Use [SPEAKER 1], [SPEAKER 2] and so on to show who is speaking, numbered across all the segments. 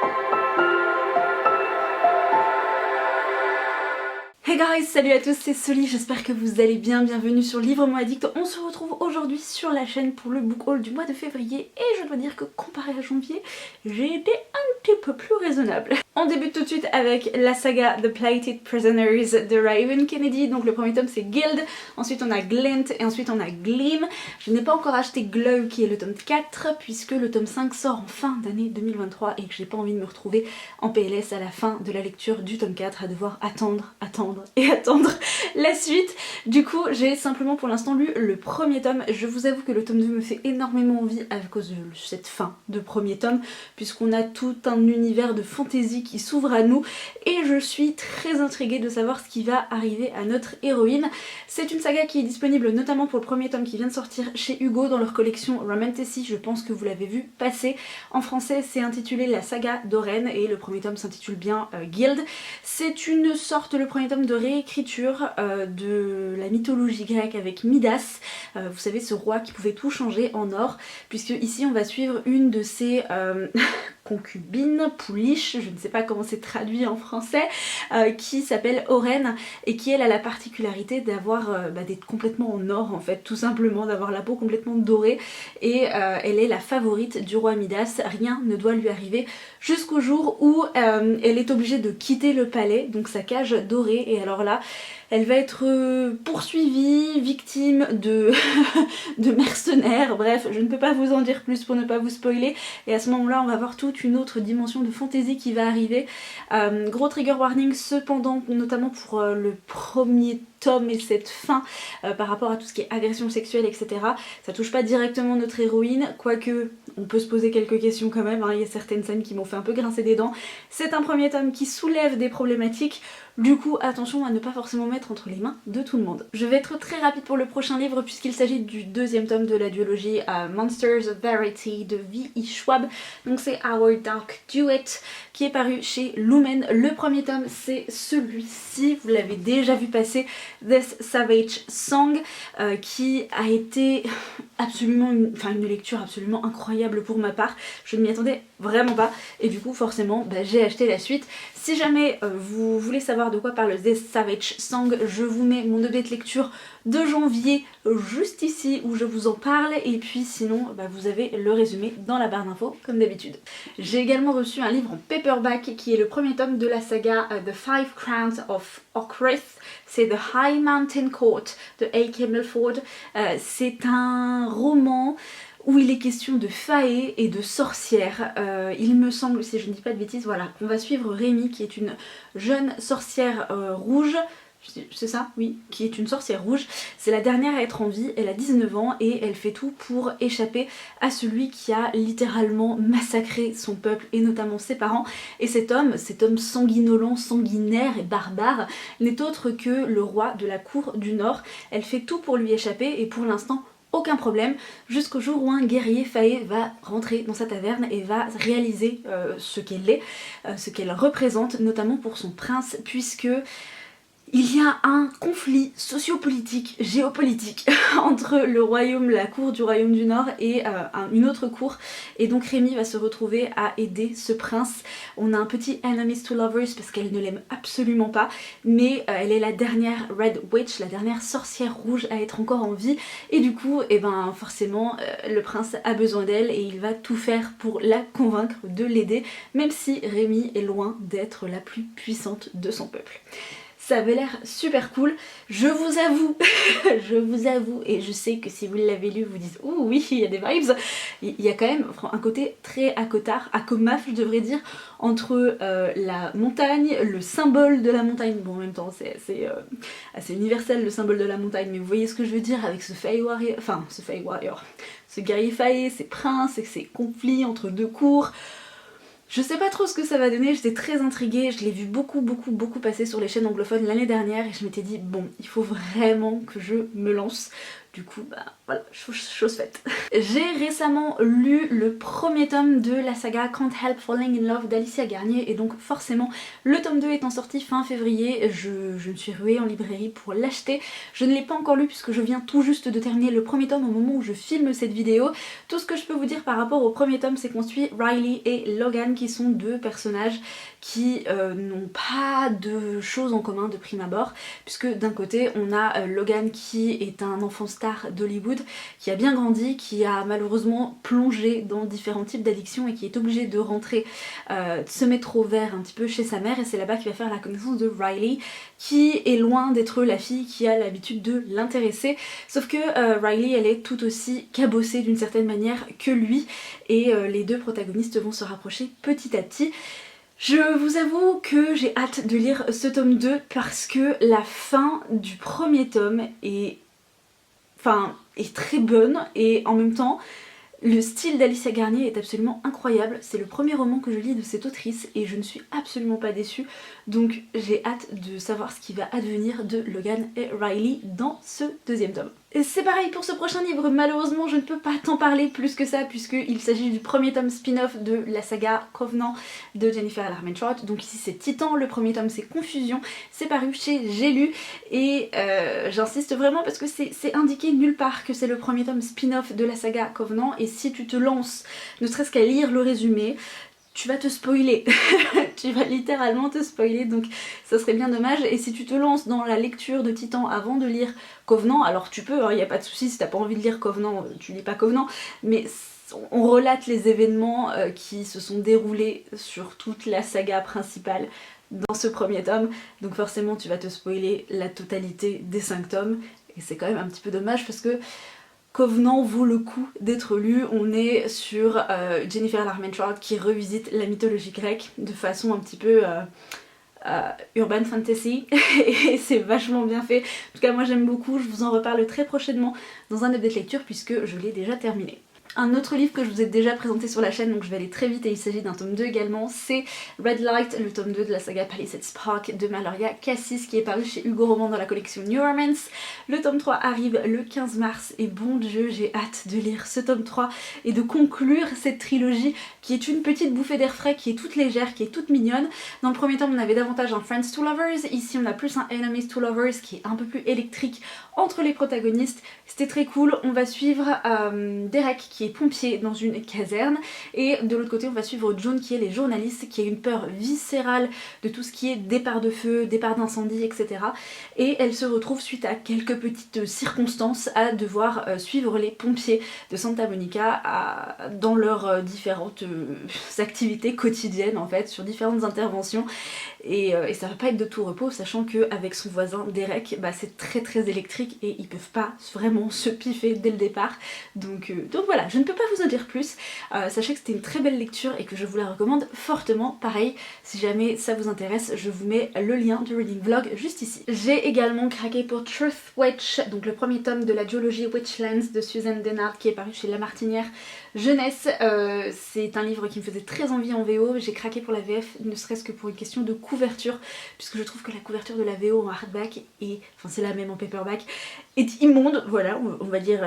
[SPEAKER 1] Hey guys, salut à tous, c'est Soli, j'espère que vous allez bien, bienvenue sur Livre-moi Addict. On se retrouve aujourd'hui sur la chaîne pour le book haul du mois de février et je dois dire que comparé à janvier, j'ai été un petit peu plus raisonnable. On débute tout de suite avec la saga The Plighted Prisoners de Raven Kennedy. Donc le premier tome c'est Guild, ensuite on a Glint et ensuite on a Gleam. Je n'ai pas encore acheté Glow qui est le tome 4 puisque le tome 5 sort en fin d'année 2023 et que j'ai pas envie de me retrouver en PLS à la fin de la lecture du tome 4 à devoir attendre la suite. Du coup j'ai simplement pour l'instant lu le premier tome. Je vous avoue que le tome 2 me fait énormément envie à cause de cette fin de premier tome puisqu'on a tout un univers de fantasy qui s'ouvre à nous et je suis très intriguée de savoir ce qui va arriver à notre héroïne. C'est une saga qui est disponible notamment pour le premier tome qui vient de sortir chez Hugo dans leur collection Romantasy, je pense que vous l'avez vu passer. En français c'est intitulé La saga d'Oren et le premier tome s'intitule bien Guild. C'est une sorte, le premier tome, de réécriture de la mythologie grecque avec Midas, vous savez ce roi qui pouvait tout changer en or, puisque ici on va suivre une de ses concubine, pouliche, je ne sais pas comment c'est traduit en français, qui s'appelle Oren et qui elle a la particularité d'avoir d'être complètement en or en fait, tout simplement, d'avoir la peau complètement dorée et elle est la favorite du roi Midas. Rien ne doit lui arriver jusqu'au jour où elle est obligée de quitter le palais, donc sa cage dorée, et alors là elle va être poursuivie, victime de, de mercenaires, bref, je ne peux pas vous en dire plus pour ne pas vous spoiler, et à ce moment-là on va voir toute une autre dimension de fantaisie qui va arriver. Gros trigger warning cependant, notamment pour le premier tome et cette fin par rapport à tout ce qui est agression sexuelle, etc. Ça touche pas directement notre héroïne, quoique on peut se poser quelques questions quand même, hein. Il y a certaines scènes qui m'ont fait un peu grincer des dents. C'est un premier tome qui soulève des problématiques, du coup attention à ne pas forcément mettre entre les mains de tout le monde. Je vais être très rapide pour le prochain livre puisqu'il s'agit du deuxième tome de la duologie Monsters of Verity de V.E. Schwab. Donc c'est Our Dark Duet qui est paru chez Lumen. Le premier tome c'est celui-ci, vous l'avez déjà vu passer, This Savage Song, qui a été absolument une lecture absolument incroyable pour ma part. Je ne m'y attendais vraiment pas et du coup forcément j'ai acheté la suite. Si jamais vous voulez savoir de quoi parle This Savage Song, je vous mets mon update lecture de janvier juste ici où je vous en parle, et puis sinon vous avez le résumé dans la barre d'infos comme d'habitude. J'ai également reçu un livre en paperback qui est le premier tome de la saga The Five Crowns of Ocrith. C'est The High Mountain Court de A.K. Milford. C'est un roman où il est question de fae et de sorcières. Il me semble, si je ne dis pas de bêtises, voilà, qu'on va suivre Rémi qui est une jeune sorcière rouge. C'est ça, oui, qui est une sorcière rouge. C'est la dernière à être en vie, elle a 19 ans et elle fait tout pour échapper à celui qui a littéralement massacré son peuple et notamment ses parents. Et cet homme sanguinolent, sanguinaire et barbare n'est autre que le roi de la cour du Nord. Elle fait tout pour lui échapper et pour l'instant aucun problème, jusqu'au jour où un guerrier faé va rentrer dans sa taverne et va réaliser ce qu'elle est, ce qu'elle représente, notamment pour son prince, puisque il y a un conflit sociopolitique, géopolitique entre le royaume, la cour du royaume du Nord et une autre cour, et donc Rémi va se retrouver à aider ce prince. On a un petit enemies to lovers parce qu'elle ne l'aime absolument pas, mais elle est la dernière Red Witch, la dernière sorcière rouge à être encore en vie, et du coup forcément le prince a besoin d'elle et il va tout faire pour la convaincre de l'aider, même si Rémi est loin d'être la plus puissante de son peuple. Ça avait l'air super cool, je vous avoue, et je sais que si vous l'avez lu vous dites « Ouh oui, il y a des vibes », il y a quand même un côté très Akomaf je devrais dire, entre la montagne, le symbole de la montagne, bon en même temps c'est assez universel le symbole de la montagne, mais vous voyez ce que je veux dire avec ce Fae Warrior, ce guerrier faé, ses princes et ses conflits entre deux cours. Je sais pas trop ce que ça va donner, j'étais très intriguée, je l'ai vu beaucoup passer sur les chaînes anglophones l'année dernière et je m'étais dit bon, il faut vraiment que je me lance. Du coup bah voilà, chose faite. J'ai récemment lu le premier tome de la saga Can't Help Falling in Love d'Alicia Garnier et donc forcément le tome 2 étant sorti fin février, je me suis ruée en librairie pour l'acheter. Je ne l'ai pas encore lu puisque je viens tout juste de terminer le premier tome au moment où je filme cette vidéo. Tout ce que je peux vous dire par rapport au premier tome, c'est qu'on suit Riley et Logan qui sont deux personnages qui n'ont pas de choses en commun de prime abord, puisque d'un côté on a Logan qui est un enfant star d'Hollywood, qui a bien grandi, qui a malheureusement plongé dans différents types d'addictions et qui est obligé de rentrer, de se mettre au vert un petit peu chez sa mère, et c'est là-bas qu'il va faire la connaissance de Riley, qui est loin d'être la fille qui a l'habitude de l'intéresser, sauf que Riley elle est tout aussi cabossée d'une certaine manière que lui, et les deux protagonistes vont se rapprocher petit à petit. Je vous avoue que j'ai hâte de lire ce tome 2 parce que la fin du premier tome est très bonne et en même temps le style d'Alicia Garnier est absolument incroyable. C'est le premier roman que je lis de cette autrice et je ne suis absolument pas déçue, donc j'ai hâte de savoir ce qui va advenir de Logan et Riley dans ce deuxième tome. Et c'est pareil pour ce prochain livre, malheureusement je ne peux pas t'en parler plus que ça puisqu'il s'agit du premier tome spin-off de la saga Covenant de Jennifer Armentrout. Donc ici c'est Titan, le premier tome c'est Confusion, c'est paru chez J'ai lu et j'insiste vraiment parce que c'est indiqué nulle part que c'est le premier tome spin-off de la saga Covenant, et si tu te lances ne serait-ce qu'à lire le résumé, tu vas te spoiler, tu vas littéralement te spoiler, donc ça serait bien dommage. Et si tu te lances dans la lecture de Titan avant de lire Covenant, alors tu peux, il n'y a pas de souci, si t'as pas envie de lire Covenant, tu lis pas Covenant, mais on relate les événements qui se sont déroulés sur toute la saga principale dans ce premier tome, donc forcément tu vas te spoiler la totalité des 5 tomes, et c'est quand même un petit peu dommage parce que Covenant vaut le coup d'être lu. On est sur Jennifer Armentrout qui revisite la mythologie grecque de façon un petit peu urban fantasy et c'est vachement bien fait. En tout cas moi j'aime beaucoup, je vous en reparle très prochainement dans un update lecture puisque je l'ai déjà terminé. Un autre livre que je vous ai déjà présenté sur la chaîne, donc je vais aller très vite, et il s'agit d'un tome 2 également, c'est Red Light, le tome 2 de la saga Palisade Spark de Maloria Cassis qui est paru chez Hugo Roman dans la collection New Romance. Le tome 3 arrive le 15 mars et bon Dieu j'ai hâte de lire ce tome 3 et de conclure cette trilogie qui est une petite bouffée d'air frais, qui est toute légère, qui est toute mignonne. Dans le premier tome on avait davantage un Friends to Lovers, ici on a plus un Enemies to Lovers qui est un peu plus électrique entre les protagonistes. C'était très cool. On va suivre Derek qui est pompier dans une caserne, et de l'autre côté on va suivre June qui est les journalistes, qui a une peur viscérale de tout ce qui est départ de feu, départ d'incendie, etc. Et elle se retrouve suite à quelques petites circonstances à devoir suivre les pompiers de Santa Monica dans leurs différentes activités quotidiennes en fait, sur différentes interventions, et ça va pas être de tout repos, sachant qu'avec son voisin Derek, bah, c'est très électrique et ils peuvent pas vraiment se piffer dès le départ, donc voilà, je ne peux pas vous en dire plus. Sachez que c'était une très belle lecture et que je vous la recommande fortement. Pareil, si jamais ça vous intéresse, je vous mets le lien du reading vlog juste ici. J'ai également craqué pour Truth Witch, donc le premier tome de la duologie Witchlands de Suzanne Dennard qui est paru chez La Martinière Jeunesse. C'est un livre qui me faisait très envie en VO, j'ai craqué pour la VF, ne serait-ce que pour une question de couverture, puisque je trouve que la couverture de la VO en hardback, enfin c'est la même en paperback, est immonde, voilà, on va dire,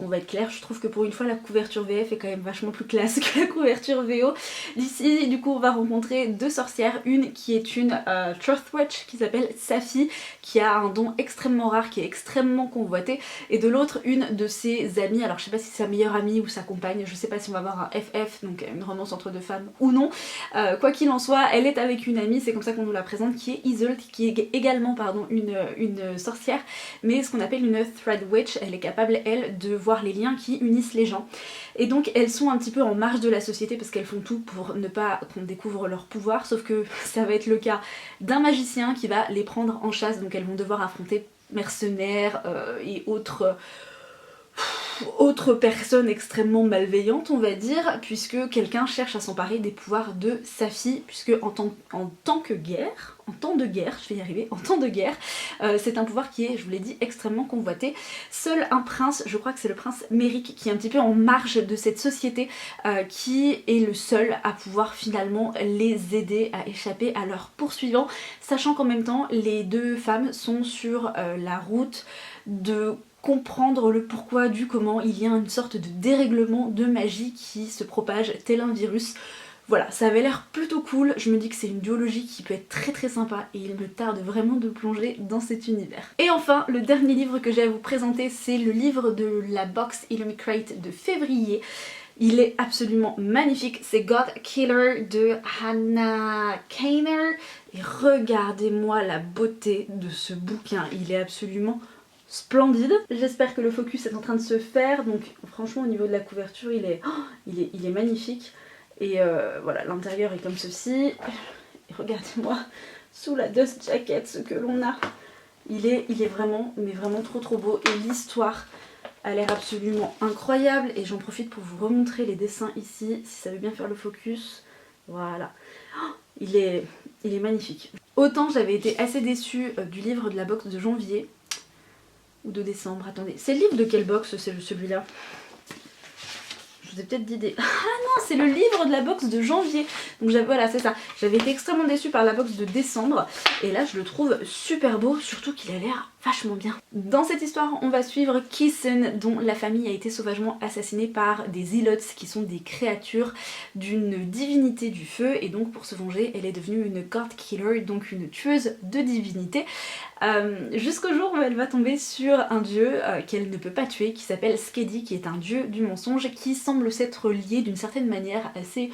[SPEAKER 1] on va être clair. Je trouve que pour une fois la couverture VF est quand même vachement plus classe que la couverture VO. D'ici du coup on va rencontrer deux sorcières, une qui est une Truth Witch qui s'appelle Safi, qui a un don extrêmement rare, qui est extrêmement convoité, et de l'autre une de ses amies, alors je sais pas si c'est sa meilleure amie ou sa compagne, je sais pas si on va avoir un FF, donc une romance entre deux femmes ou non. Quoi qu'il en soit, elle est avec une amie, c'est comme ça qu'on nous la présente, qui est Isolde, qui est également une sorcière, mais ce qu'on appelle une Thread Witch. Elle est capable, elle, de voir les liens qui unissent les gens. Et donc elles sont un petit peu en marge de la société parce qu'elles font tout pour ne pas qu'on découvre leur pouvoir, sauf que ça va être le cas d'un magicien qui va les prendre en chasse, donc elles vont devoir affronter mercenaires et autres personne extrêmement malveillante, on va dire, puisque quelqu'un cherche à s'emparer des pouvoirs de Safi, puisque en temps de guerre, je vais y arriver, en temps de guerre, c'est un pouvoir qui est, je vous l'ai dit, extrêmement convoité. Seul un prince, je crois que c'est le prince Méric, qui est un petit peu en marge de cette société, qui est le seul à pouvoir finalement les aider à échapper à leurs poursuivants, sachant qu'en même temps, les deux femmes sont sur la route de comprendre le pourquoi du comment. Il y a une sorte de dérèglement de magie qui se propage tel un virus. Voilà, ça avait l'air plutôt cool, je me dis que c'est une duologie qui peut être très sympa et il me tarde vraiment de plonger dans cet univers. Et enfin, le dernier livre que j'ai à vous présenter, c'est le livre de la box Illuminate de février. Il est absolument magnifique, c'est God Killer de Hannah Kainer. Et regardez-moi la beauté de ce bouquin, il est absolument splendide. J'espère que le focus est en train de se faire, donc franchement au niveau de la couverture il est magnifique. Et voilà, l'intérieur est comme ceci. Et regardez-moi sous la dust jacket ce que l'on a. Il est vraiment, mais vraiment trop beau. Et l'histoire a l'air absolument incroyable. Et j'en profite pour vous remontrer les dessins ici, si ça veut bien faire le focus. Voilà. Oh, il est magnifique. Autant j'avais été assez déçue du livre de la box de janvier. Ou de décembre, attendez. C'est le livre de quelle box celui-là? Je vous ai peut-être d'idées. Ah non, c'est le livre de la box de janvier. Donc voilà, c'est ça. J'avais été extrêmement déçue par la box de décembre. Et là, je le trouve super beau, surtout qu'il a l'air vachement bien. Dans cette histoire, on va suivre Kissen, dont la famille a été sauvagement assassinée par des Zealots, qui sont des créatures d'une divinité du feu. Et donc, pour se venger, elle est devenue une God Killer, donc une tueuse de divinités. Jusqu'au jour où elle va tomber sur un dieu qu'elle ne peut pas tuer, qui s'appelle Skedi, qui est un dieu du mensonge, qui semble s'être lié d'une certaine manière assez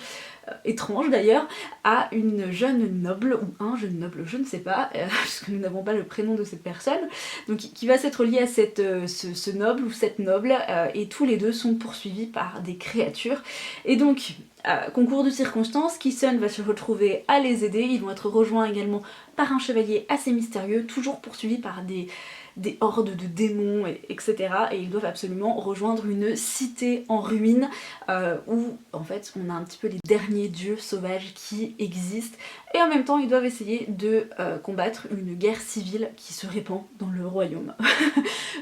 [SPEAKER 1] étrange d'ailleurs à une jeune noble, ou un jeune noble, je ne sais pas, puisque nous n'avons pas le prénom de cette personne, donc qui va s'être lié à ce noble ou cette noble, et tous les deux sont poursuivis par des créatures. Et donc, concours de circonstances, Kissen va se retrouver à les aider, ils vont être rejoints également par un chevalier assez mystérieux, toujours poursuivi par des hordes de démons, etc. Et ils doivent absolument rejoindre une cité en ruine où en fait on a un petit peu les derniers dieux sauvages qui existent, et en même temps ils doivent essayer de combattre une guerre civile qui se répand dans le royaume.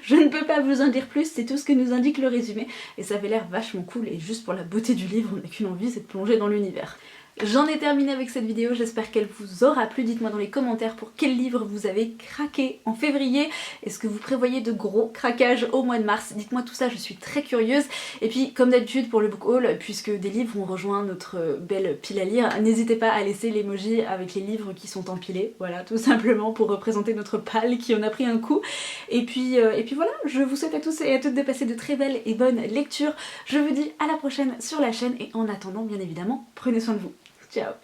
[SPEAKER 1] Je ne peux pas vous en dire plus, c'est tout ce que nous indique le résumé, et ça avait l'air vachement cool, et juste pour la beauté du livre, on n'a qu'une envie, c'est de plonger dans l'univers. J'en ai terminé avec cette vidéo, j'espère qu'elle vous aura plu. Dites-moi dans les commentaires pour quel livre vous avez craqué en février. Est-ce que vous prévoyez de gros craquages au mois de mars? Dites-moi tout ça, je suis très curieuse. Et puis comme d'habitude pour le book haul, puisque des livres ont rejoint notre belle pile à lire, n'hésitez pas à laisser l'emoji avec les livres qui sont empilés. Voilà, tout simplement pour représenter notre palle qui en a pris un coup. Et puis voilà, je vous souhaite à tous et à toutes de passer de très belles et bonnes lectures. Je vous dis à la prochaine sur la chaîne, et en attendant bien évidemment, prenez soin de vous. Ciao.